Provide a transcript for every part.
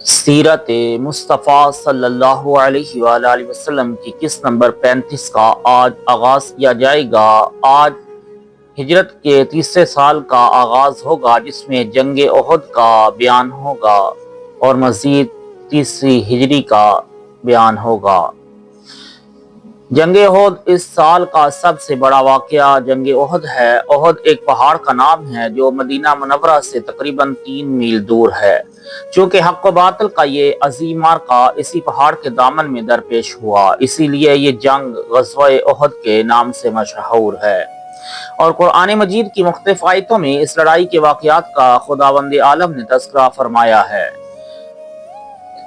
سیرت مصطفیٰ صلی اللہ علیہ وآلہ وسلم کی قسط نمبر 35 کا آج آغاز کیا جائے گا۔ آج ہجرت کے تیسرے سال کا آغاز ہوگا، جس میں جنگ احد کا بیان ہوگا اور مزید تیسری ہجری کا بیان ہوگا۔ جنگ احد اس سال کا سب سے بڑا واقعہ جنگ احد ہے۔ احد ایک پہاڑ کا نام ہے جو مدینہ منورہ سے تقریباً 3 میل دور ہے۔ چونکہ حق و باطل کا یہ عظیم معرکہ اسی پہاڑ کے دامن میں درپیش ہوا، اسی لیے یہ جنگ غزوہ احد کے نام سے مشہور ہے۔ اور قرآن مجید کی مختلف آیتوں میں اس لڑائی کے واقعات کا خداوند عالم نے تذکرہ فرمایا ہے۔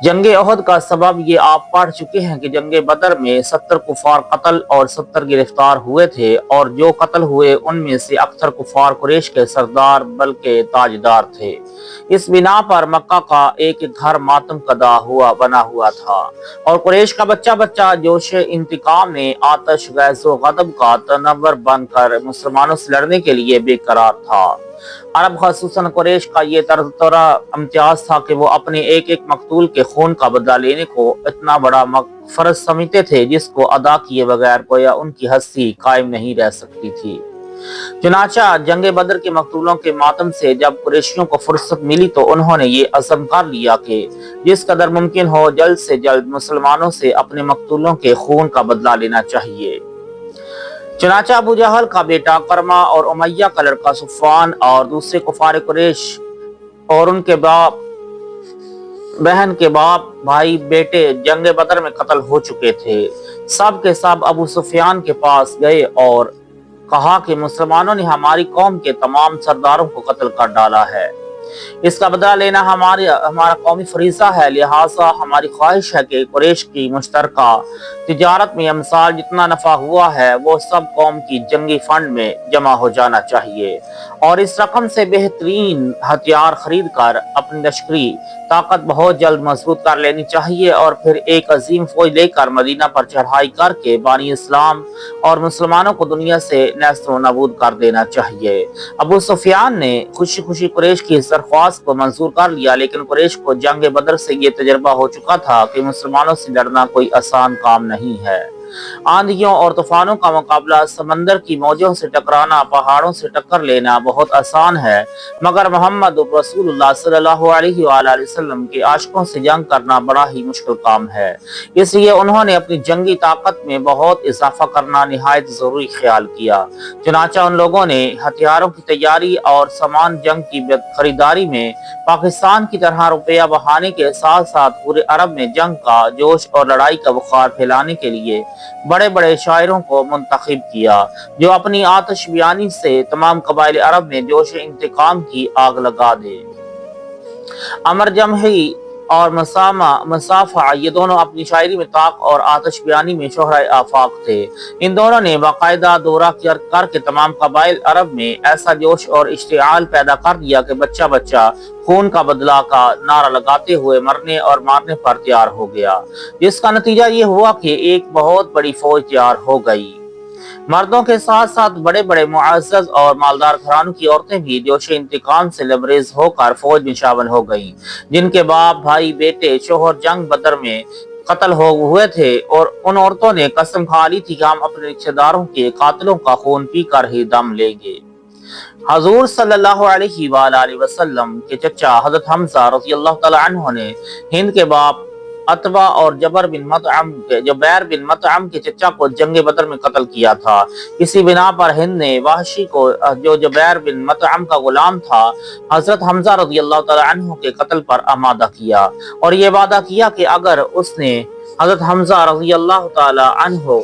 جنگ احد کا سبب یہ آپ پڑھ چکے ہیں کہ جنگ بدر میں 70 کفار قتل اور 70 گرفتار ہوئے تھے، اور جو قتل ہوئے ان میں سے اکثر کفار قریش کے سردار بلکہ تاجدار تھے۔ اس بنا پر مکہ کا ایک گھر ماتم کدا بنا ہوا تھا، اور قریش کا بچہ بچہ جوش انتقام میں آتش غیظ و غضب کا تنور بن کر مسلمانوں سے لڑنے کے لیے بے قرار تھا۔ عرب خصوصاً قریش کا یہ طرز امتیاز تھا کہ وہ اپنے ایک ایک مقتول کے خون کا بدلہ لینے کو اتنا بڑا فرض سمجھتے تھے جس کو ادا کیے بغیر گویا ان کی ہستی قائم نہیں رہ سکتی تھی۔ چنانچہ جنگ بدر کے مقتولوں کے ماتم سے جب قریشیوں کو فرصت ملی تو انہوں نے یہ عزم کر لیا کہ جس قدر ممکن ہو جلد سے جلد مسلمانوں سے اپنے مقتولوں کے خون کا بدلہ لینا چاہیے۔ چنانچہ ابو جہل کا بیٹا کرما اور امیہ کا لڑکا صفوان اور دوسرے کفار قریش اور ان کے باپ بہن کے باپ بھائی بیٹے جنگ بدر میں قتل ہو چکے تھے۔ سب کے سب ابو سفیان کے پاس گئے اور کہا کہ مسلمانوں نے ہماری قوم کے تمام سرداروں کو قتل کر ڈالا ہے، اس کا بدلہ لینا ہمارا قومی فریضہ ہے، لہٰذا ہماری خواہش ہے کہ قریش کی مشترکہ تجارت میں امسال جتنا نفع ہوا ہے وہ سب قوم کی جنگی فنڈ میں جمع ہو جانا چاہیے، اور اس رقم سے بہترین ہتھیار خرید کر اپنی لشکری طاقت بہت جلد مضبوط کر لینی چاہیے، اور پھر ایک عظیم فوج لے کر مدینہ پر چڑھائی کر کے بانی اسلام اور مسلمانوں کو دنیا سے نیست و نابود کر دینا چاہیے۔ ابو سفیان نے خوشی خوشی قریش کی اس درخواست کو منظور کر لیا، لیکن قریش کو جنگ بدر سے یہ تجربہ ہو چکا تھا کہ مسلمانوں سے لڑنا کوئی آسان کام نہیں ہے۔ آندھیوں اور طوفانوں کا مقابلہ، سمندر کی موجوں سے ٹکرانا، پہاڑوں سے ٹکر لینا بہت آسان ہے، مگر محمد رسول اللہ صلی اللہ علیہ وآلہ وسلم کے عاشقوں سے جنگ کرنا بڑا ہی مشکل کام ہے۔ اس لیے انہوں نے اپنی جنگی طاقت میں بہت اضافہ کرنا نہایت ضروری خیال کیا۔ چنانچہ ان لوگوں نے ہتھیاروں کی تیاری اور سامان جنگ کی خریداری میں پاکستان کی طرح روپیہ بہانے کے ساتھ ساتھ پورے عرب میں جنگ کا جوش اور لڑائی کا بخار پھیلانے کے لیے بڑے بڑے شاعروں کو منتخب کیا، جو اپنی آتش بیانی سے تمام قبائل عرب میں جوش انتقام کی آگ لگا دے۔ امر جمحی اور مسافہ یہ دونوں اپنی شاعری میں طاق اور آتش بیانی میں شہرۂ آفاق تھے۔ ان دونوں نے باقاعدہ دورہ کر کے تمام قبائل عرب میں ایسا جوش اور اشتعال پیدا کر دیا کہ بچہ بچہ خون کا بدلہ کا نعرہ لگاتے ہوئے مرنے اور مارنے پر تیار ہو گیا، جس کا نتیجہ یہ ہوا کہ ایک بہت بڑی فوج تیار ہو گئی۔ مردوں کے ساتھ ساتھ بڑے بڑے معزز اور مالدار گھرانوں کی عورتیں بھی جوش انتقام سے لبریز ہو کر فوج میں شامل ہو گئیں، جن کے باپ بھائی بیٹے شوہر جنگ بدر میں قتل ہوئے تھے، اور ان عورتوں نے قسم کھا لی تھی کہ ہم اپنے رشتہ داروں کے قاتلوں کا خون پی کر ہی دم لیں گے۔ حضور صلی اللہ علیہ وآلہ وسلم کے چچا حضرت حمزہ رضی اللہ تعالی عنہ نے ہند کے باپ عتبہ اور جبیر بن مطعم کے چچا کو جنگ بدر میں قتل کیا تھا۔ اسی بنا پر ہند نے وحشی کو، جو جبیر بن مطعم کا غلام تھا، حضرت حمزہ رضی اللہ تعالی عنہ کے قتل پر آمادہ کیا، اور یہ وعدہ کیا کہ اگر اس نے حضرت حمزہ رضی اللہ تعالی عنہ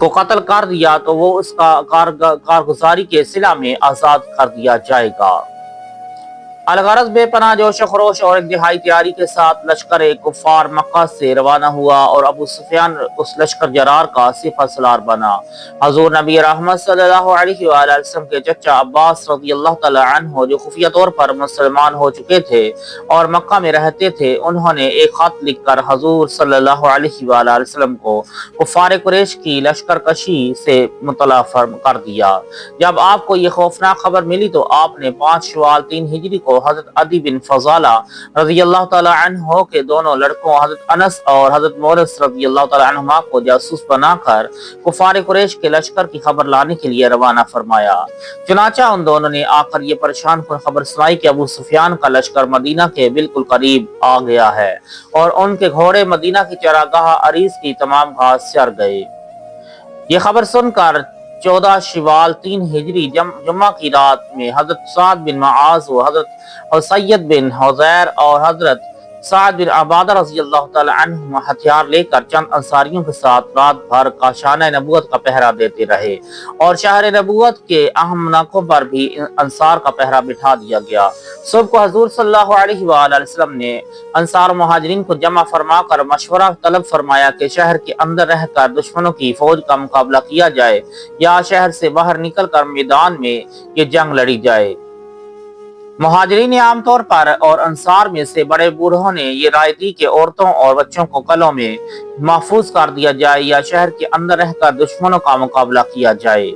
کو قتل کر دیا تو وہ اس کا کارگزاری کے صلہ میں آزاد کر دیا جائے گا۔ الغرض بے پناہ جوش و خروش اور انتہائی تیاری کے ساتھ لشکر کفار مکہ سے روانہ ہوا، اور ابو سفیان اس لشکر جرار کا سپہ سالار بنا۔ حضور نبی رحمت صلی اللہ علیہ وآلہ وسلم کے چچا عباس رضی اللہ تعالی عنہ، جو خفیہ طور پر مسلمان ہو چکے تھے اور مکہ میں رہتے تھے، انہوں نے ایک خط لکھ کر حضور صلی اللہ علیہ وآلہ وسلم کو کفار قریش کی لشکر کشی سے مطلع کر دیا۔ جب آپ کو یہ خوفناک خبر ملی تو آپ نے 5 شوال 3 ہجری کو حضرت عدی بن فضالہ رضی اللہ تعالی عنہ کے دونوں لڑکوں حضرت انس اور حضرت مورس رضی اللہ تعالی عنہما کو جاسوس بنا کر کفار قریش کے لشکر کی خبر لانے کے لیے روانہ فرمایا۔ چنانچہ ان دونوں نے آ کر یہ پریشان کن خبر سنائی کہ ابو سفیان کا لشکر مدینہ کے بالکل قریب آ گیا ہے اور ان کے گھوڑے مدینہ کی چراگاہ عریض کی تمام گھاس چر گئے۔ یہ خبر سن کر 14 شوال 3 ہجری جمعہ کی رات میں حضرت سعد بن معاذ و حضرت سید بن حضیر اور حضرت سعد بن عبادہ رضی اللہ تعالی عنہ ہتھیار لے کر چند انصاریوں کے ساتھ رات بھر کاشانہ نبوت کا پہرا دیتے رہے اور شہر نبوت کے اہم ناکوں پر بھی انصار کا پہرا بٹھا دیا گیا۔ صبح کو حضور صلی اللہ علیہ وآلہ وسلم نے انصار و مہاجرین کو جمع فرما کر مشورہ طلب فرمایا کہ شہر کے اندر رہ کر دشمنوں کی فوج کا مقابلہ کیا جائے یا شہر سے باہر نکل کر میدان میں یہ جنگ لڑی جائے۔ مہاجرین عام طور پر اور انصار میں سے بڑے بوڑھوں نے یہ رائے دی کہ عورتوں اور بچوں کو قلعوں میں محفوظ کر دیا جائے یا شہر کے اندر رہ کر دشمنوں کا مقابلہ کیا جائے۔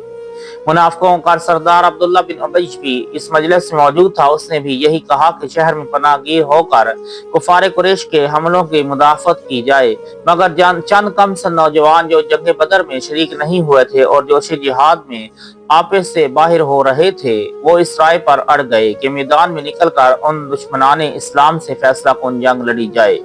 منافقوں کا سردار عبداللہ بن ابی بھی اس مجلس میں موجود تھا۔ اس نے بھی یہی کہا کہ شہر میں پناہ گیر ہو کر کفار قریش کے حملوں کی مدافعت کی جائے، مگر چند کم سن نوجوان جو جنگ بدر میں شریک نہیں ہوئے تھے اور جوش جہاد میں آپس سے باہر ہو رہے تھے، وہ اس رائے پر اڑ گئے کہ میدان میں نکل کر ان دشمنان اسلام سے فیصلہ کن جنگ لڑی جائے۔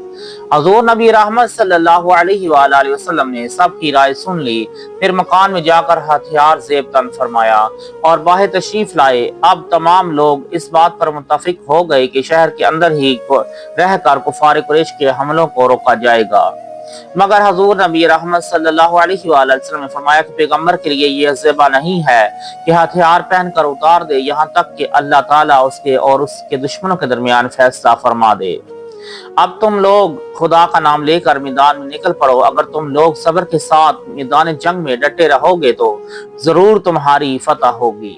حضور نبی رحمت صلی اللہ علیہ وآلہ وسلم نے سب کی رائے سن لی، پھر مکان میں جا کر ہتھیار زیب تن فرمایا اور باہر تشریف لائے۔ اب تمام لوگ اس بات پر متفق ہو گئے کہ شہر کے اندر ہی رہ کر کفار قریش کے حملوں کو روکا جائے گا، مگر حضور نبی رحمت صلی اللہ علیہ وآلہ وسلم نے فرمایا کہ پیغمبر کے لیے یہ ذبح نہیں ہے کہ ہتھیار پہن کر اتار دے یہاں تک کہ اللہ تعالیٰ اس کے اور اس کے دشمنوں کے درمیان فیصلہ فرما دے۔ اب تم لوگ خدا کا نام لے کر میدان میں نکل پڑو، اگر تم لوگ صبر کے ساتھ میدان جنگ میں ڈٹے رہو گے تو ضرور تمہاری فتح ہوگی۔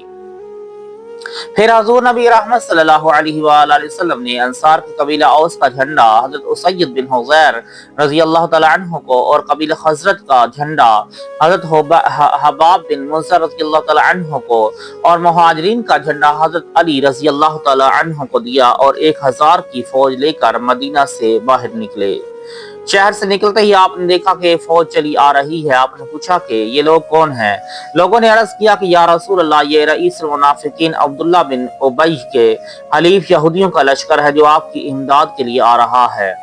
پھر حضور نبی رحمت صلی اللہ علیہ وآلہ وسلم نے انصار کے قبیلہ اوس کا جھنڈا حضرت اسید بن حضیر رضی اللہ تعالی عنہ کو اور قبیلہ خزرج کا جھنڈا حضرت حباب بن منذر رضی اللہ تعالی عنہ کو اور مہاجرین کا جھنڈا حضرت علی رضی اللہ تعالی عنہ کو دیا اور 1000 کی فوج لے کر مدینہ سے باہر نکلے۔ شہر سے نکلتے ہی آپ نے دیکھا کہ فوج چلی آ رہی ہے۔ آپ نے پوچھا کہ یہ لوگ کون ہیں؟ لوگوں نے عرض کیا کہ یا رسول اللہ، یہ رئیس المنافقین عبداللہ بن ابی کے حلیف یہودیوں کا لشکر ہے جو آپ کی امداد کے لیے آ رہا ہے۔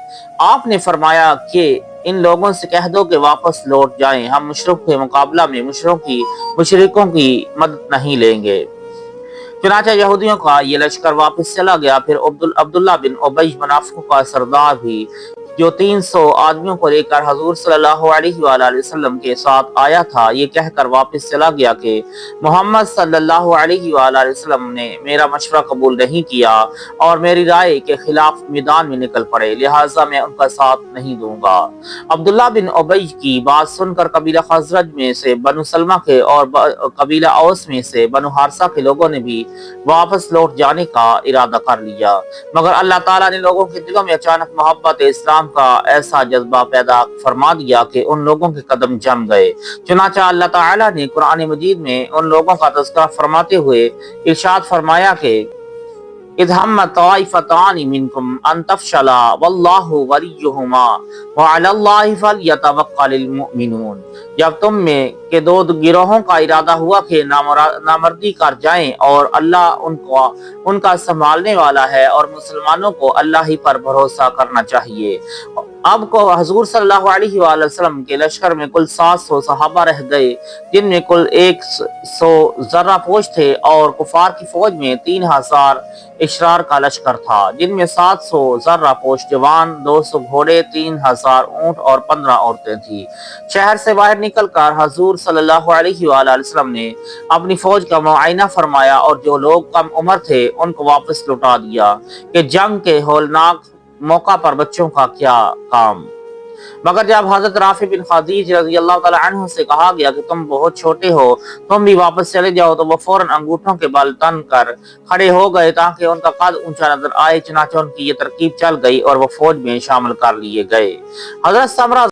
آپ نے فرمایا کہ ان لوگوں سے کہہ دو کہ واپس لوٹ جائیں، ہم مشرکوں کے مقابلہ میں مشرکوں کی مدد نہیں لیں گے۔ چنانچہ یہودیوں کا یہ لشکر واپس چلا گیا۔ پھر عبداللہ بن ابی منافقوں کا سردار بھی جو 300 آدمیوں کو لے کر حضور صلی اللہ علیہ وآلہ وسلم کے ساتھ آیا تھا، یہ کہہ کر واپس چلا گیا کہ محمد صلی اللہ علیہ وآلہ وسلم نے میرا مشورہ قبول نہیں کیا اور میری رائے کے خلاف میدان میں نکل پڑے، لہٰذا میں ان کا ساتھ نہیں دوں گا۔ عبداللہ بن ابی کی بات سن کر قبیلہ خزرج میں سے بنو سلمہ کے اور قبیلہ اوس میں سے بنو حارثہ کے لوگوں نے بھی واپس لوٹ جانے کا ارادہ کر لیا، مگر اللہ تعالیٰ نے لوگوں کے دلوں میں اچانک محبت اسلام کا ایسا جذبہ پیدا فرما دیا کہ ان لوگوں کے قدم جم گئے۔ چنانچہ اللہ تعالیٰ نے قرآن مجید میں ان لوگوں کا تذکرہ فرماتے ہوئے ارشاد فرمایا کہ اذ ہم طائفتان منکم ان تفشلا واللہ ولیہما وعلی اللہ فلیتوکل المؤمنون، جب تم میں کے دو گروہوں کا ارادہ ہوا کہ نامردی کر جائیں اور اللہ ان کا سنبھالنے والا ہے اور مسلمانوں کو اللہ ہی پر بھروسہ کرنا چاہیے۔ اب کو حضور صلی اللہ علیہ وآلہ وسلم کے لشکر میں کل 700 صحابہ رہ گئے، جن میں کل 100 ذرہ پوش تھے اور کفار کی فوج میں 3000 اشرار کا لشکر تھا، جن میں 700 ذرہ پوش جوان، 200 گھوڑے، 3000 اونٹ اور 15 عورتیں تھیں۔ شہر سے باہر نکل کر حضور صلی اللہ علیہ وآلہ وسلم نے اپنی فوج کا معائنہ فرمایا اور جو لوگ کم عمر تھے ان کو واپس لوٹا دیا کہ جنگ کے ہولناک موقع پر بچوں کا کیا کام۔ مگر جب حضرت رافع بن خدیج رضی اللہ تعالی عنہ سے کہا گیا کہ تم بہت چھوٹے ہو، تم بھی واپس چلے جاؤ، تو وہ فوراً انگوٹھوں کے بل تن کر کھڑے ہو گئے تاکہ ان کا قد اونچا نظر آئے۔ چنانچہ ان کی یہ ترکیب چل گئی اور وہ فوج میں شامل کر لیے گئے۔ حضرت سمرہ